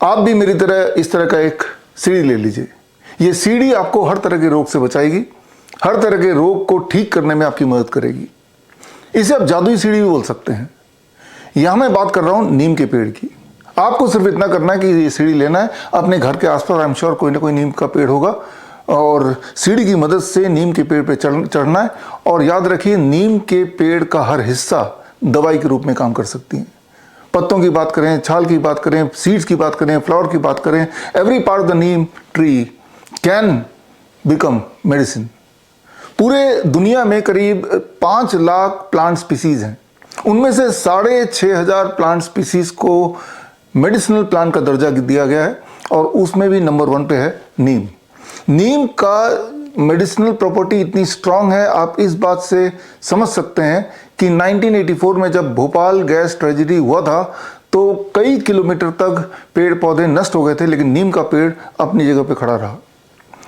आप भी मेरी तरह इस तरह का एक सीढ़ी ले लीजिए। ये सीढ़ी आपको हर तरह के रोग से बचाएगी, हर तरह के रोग को ठीक करने में आपकी मदद करेगी। इसे आप जादुई सीढ़ी भी बोल सकते हैं। यहां मैं बात कर रहा हूं नीम के पेड़ की। आपको सिर्फ इतना करना है कि ये सीढ़ी लेना है, अपने घर के आसपास आई एम श्योर कोई ना कोई नीम का पेड़ होगा और सीढ़ी की मदद से नीम के पेड़ पे चढ़ना है। और याद रखिए, नीम के पेड़ का हर हिस्सा दवाई के रूप में काम कर सकती है। पत्तों की बात करें, छाल की बात करें, सीड्स की बात करें, फ्लावर की बात करें, every part of the Neem tree can become medicine. पूरे दुनिया में करीब 5 लाख प्लांट स्पीसीज हैं। उनमें से 6,500 प्लांट स्पीसीज को मेडिसिनल प्लांट का दर्जा दिया गया है और उसमें भी नंबर 1 पे है नीम। नीम का मेडिसिनल प्रॉपर्टी इतनी स्ट्रांग है, आप इस बात से समझ सकते हैं कि 1984 में जब भोपाल गैस ट्रेजेडी हुआ था तो कई किलोमीटर तक पेड़ पौधे नष्ट हो गए थे, लेकिन नीम का पेड़ अपनी जगह पे खड़ा रहा।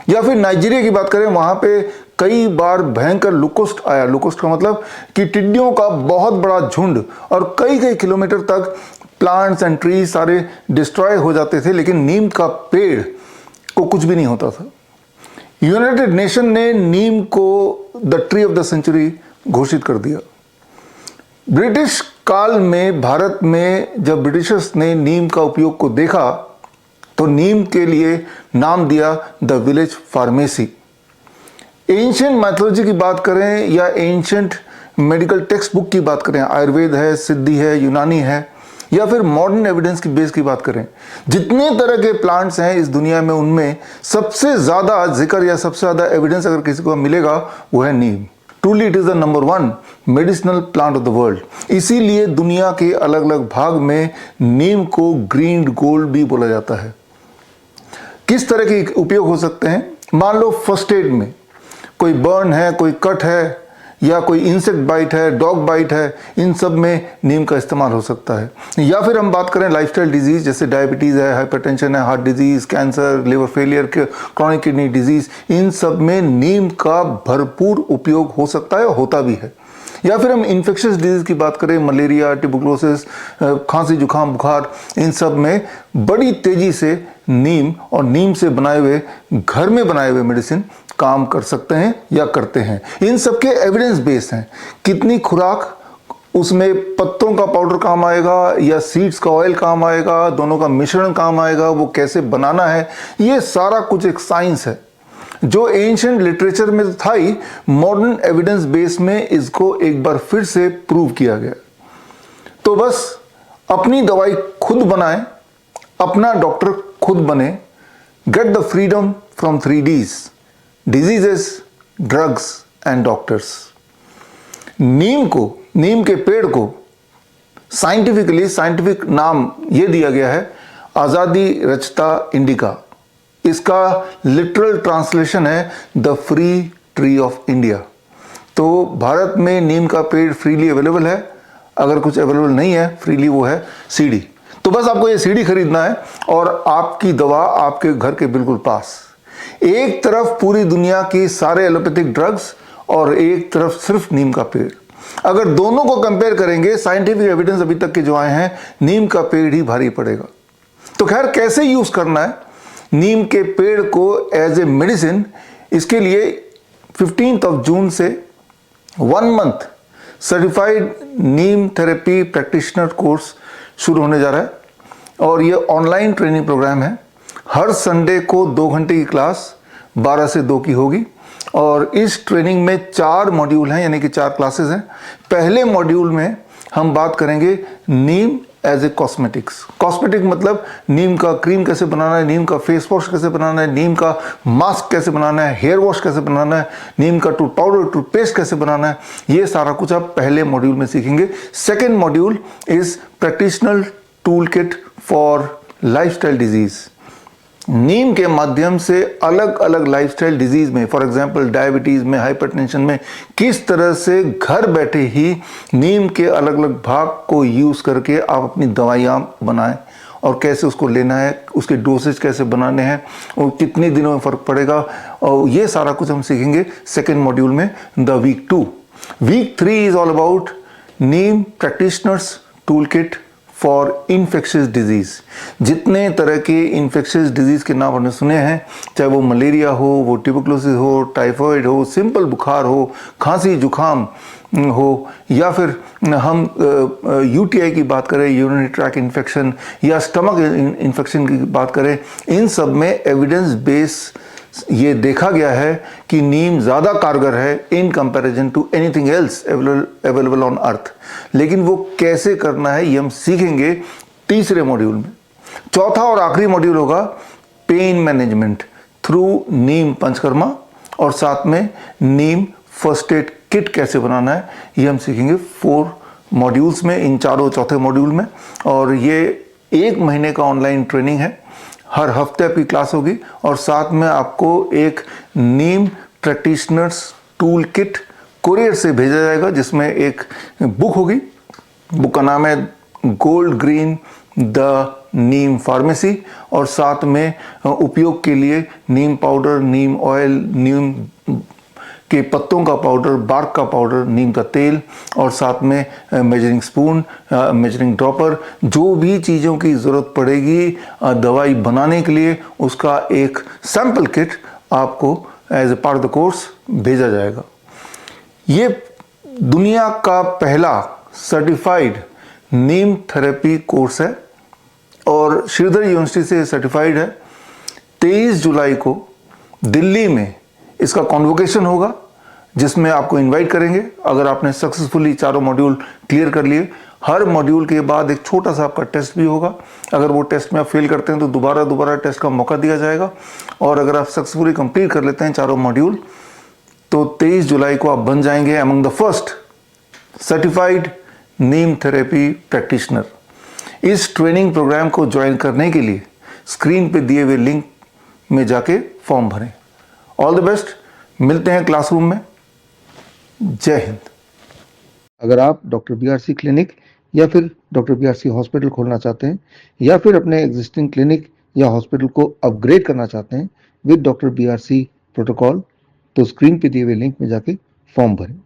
या फिर नाइजीरिया की बात करें, वहां पे कई बार भयंकर लुकोस्ट आया। लुकोस्ट का मतलब कि टिड्डियों का बहुत बड़ा झुंड, और कई किलोमीटर तक प्लांट्स एंड ट्री सारे डिस्ट्रॉय हो जाते थे, लेकिन नीम का पेड़ को कुछ भी नहीं होता था। यूनाइटेड नेशन ने नीम को the tree of the century घोषित कर दिया। ब्रिटिश काल में भारत में जब ब्रिटिशर्स ने नीम का उपयोग को देखा तो नीम के लिए नाम दिया the village pharmacy. Ancient mythology की बात करें या एंशिएंट मेडिकल टेक्स्ट बुक की बात करें, आयुर्वेद है, सिद्धि है, यूनानी है, या फिर मॉडर्न एविडेंस की बेस की बात करें, जितने तरह के प्लांट्स हैं इस दुनिया में, उनमें सबसे ज्यादा जिक्र या सबसे ज्यादा एविडेंस अगर किसी को मिलेगा वो है नीम। Truly it is the number 1 medicinal plant of the world. इसीलिए दुनिया के अलग अलग भाग में नीम को ग्रीन गोल्ड भी बोला जाता है। किस तरह के उपयोग हो सकते हैं? मान लो फर्स्ट एड में कोई बर्न है, कोई कट है, या कोई इंसेक्ट बाइट है, डॉग बाइट है, इन सब में नीम का इस्तेमाल हो सकता है। या फिर हम बात करें लाइफस्टाइल डिजीज, जैसे डायबिटीज है, हाइपरटेंशन है, heart disease, cancer, liver failure, chronic kidney disease, इन सब में नीम का भरपूर उपयोग हो सकता है और होता भी है। या फिर हम इन्फेक्शियस डिजीज की बात करें, मलेरिया, ट्यूबरकुलोसिस, खांसी, जुकाम, बुखार, इन सब में बड़ी तेजी से नीम और नीम से बनाए हुए, घर में बनाए हुए मेडिसिन काम कर सकते हैं या करते हैं। इन सब के एविडेंस बेस हैं। कितनी खुराक, उसमें पत्तों का पाउडर काम आएगा या सीड्स का ऑयल काम आएगा, दोनों का मिश्रण काम आएगा, वो कैसे बनाना है, ये सारा कुछ एक साइंस है जो एंशिएंट लिटरेचर में तो था ही, मॉडर्न एविडेंस बेस में इसको एक बार फिर से प्रूव किया गया। तो बस अपनी दवाई खुद बनाएं, अपना डॉक्टर खुद बने। Get the freedom from 3Ds, diseases, drugs and doctors. नीम के पेड़ को साइंटिफिक नाम यह दिया गया है आजादी रचता इंडिका। इसका लिटरल ट्रांसलेशन है the free tree of India. तो भारत में नीम का पेड़ फ्रीली अवेलेबल है। अगर कुछ अवेलेबल नहीं है फ्रीली, वो है सीडी। तो बस आपको ये सीडी खरीदना है और आपकी दवा आपके घर के बिल्कुल पास। एक तरफ पूरी दुनिया की सारे एलोपैथिक ड्रग्स और एक तरफ सिर्फ नीम का पेड़। अगर दोनों को कंपेयर करेंगे, साइंटिफिक एविडेंस अभी तक के जो आए हैं, नीम का पेड़ ही भारी पड़ेगा। तो खैर, कैसे यूज करना है नीम के पेड़ को एज ए मेडिसिन, इसके लिए 15 जून से 1 मंथ सर्टिफाइड नीम थेरेपी प्रैक्टिशनर कोर्स शुरू होने जा रहा है और ये ऑनलाइन ट्रेनिंग प्रोग्राम है। हर संडे को 2 घंटे की क्लास 12 से 2 की होगी और इस ट्रेनिंग में 4 मॉड्यूल हैं, यानी कि 4 क्लासेस हैं। पहले मॉड्यूल में हम बात करेंगे नीम एज ए कॉस्मेटिक मतलब नीम का क्रीम कैसे बनाना है, नीम का फेस वॉश कैसे बनाना है, नीम का मास्क कैसे बनाना है, हेयर वॉश कैसे बनाना है, नीम का टूथ पाउडर, टूथपेस्ट कैसे बनाना है, ये सारा कुछ आप पहले मॉड्यूल में सीखेंगे। Second module is practical tool kit for lifestyle disease. नीम के माध्यम से अलग अलग लाइफस्टाइल डिजीज में, फॉर एग्जांपल डायबिटीज में, हाइपरटेंशन में, किस तरह से घर बैठे ही नीम के अलग अलग भाग को यूज करके आप अपनी दवाइयाँ बनाएं और कैसे उसको लेना है, उसके डोसेज कैसे बनाने हैं और कितने दिनों में फर्क पड़ेगा, और ये सारा कुछ हम सीखेंगे सेकेंड मॉड्यूल में, the week 2। Week 3 is all about neem practitioners tool kit for infectious diseases. जितने तरह के इन्फेक्शियस डिजीज़ के नाम आपने सुने हैं, चाहे वो मलेरिया हो, वो ट्यूबरकुलोसिस हो, टाइफॉइड हो, सिंपल बुखार हो, खांसी जुकाम हो, या फिर हम यूटीआई की बात करें, यूरिनरी ट्रैक इन्फेक्शन, या स्टमक इन्फेक्शन की बात करें, इन सब में एविडेंस बेस ये देखा गया है कि नीम ज़्यादा कारगर है in comparison to anything else available on earth. लेकिन वो कैसे करना है ये हम सीखेंगे तीसरे मॉड्यूल में। चौथा और आखिरी मॉड्यूल होगा पेन मैनेजमेंट थ्रू नीम पंचकर्मा, और साथ में नीम फर्स्ट एड किट कैसे बनाना है ये हम सीखेंगे 4 मॉड्यूल्स में, इन चारों चौथे मॉड्यूल में। और ये 1 महीने का ऑनलाइन ट्रेनिंग है, हर हफ्ते आपकी क्लास होगी, और साथ में आपको एक नीम प्रैक्टिशनर्स टूल किट कोरियर से भेजा जाएगा, जिसमें एक बुक होगी। बुक का नाम है gold green the Neem pharmacy, और साथ में उपयोग के लिए नीम पाउडर, नीम ऑयल, नीम के पत्तों का पाउडर, बार्क का पाउडर, नीम का तेल, और साथ में मेजरिंग स्पून, मेजरिंग ड्रॉपर, जो भी चीज़ों की ज़रूरत पड़ेगी दवाई बनाने के लिए, उसका एक सैम्पल किट आपको as a part of the course भेजा जाएगा। ये दुनिया का पहला सर्टिफाइड नीम थेरेपी कोर्स है और श्रीधर यूनिवर्सिटी से सर्टिफाइड है। 23 जुलाई को दिल्ली में इसका कॉन्वोकेशन होगा, जिसमें आपको इनवाइट करेंगे। अगर आपने सक्सेसफुली चारों मॉड्यूल क्लियर कर लिए, हर मॉड्यूल के बाद एक छोटा सा आपका टेस्ट भी होगा। अगर वो टेस्ट में आप फेल करते हैं तो दोबारा टेस्ट का मौका दिया जाएगा, और अगर आप सक्सेसफुली कंप्लीट कर लेते हैं चारों मॉड्यूल तो 23 जुलाई को आप बन जाएंगे among the first certified Neem therapy practitioner. इस ट्रेनिंग प्रोग्राम को ज्वाइन करने के लिए स्क्रीन पे दिए हुए लिंक में जाके फॉर्म भरें। ऑल द बेस्ट, मिलते हैं क्लासरूम में। जय हिंद। अगर आप डॉक्टर बीआरसी क्लिनिक या फिर डॉक्टर बीआरसी हॉस्पिटल खोलना चाहते हैं, या फिर अपने एग्जिस्टिंग क्लिनिक या हॉस्पिटल को अपग्रेड करना चाहते हैं विद डॉक्टर बीआरसी प्रोटोकॉल, तो स्क्रीन पे दिए हुए लिंक में जाके फॉर्म भरें।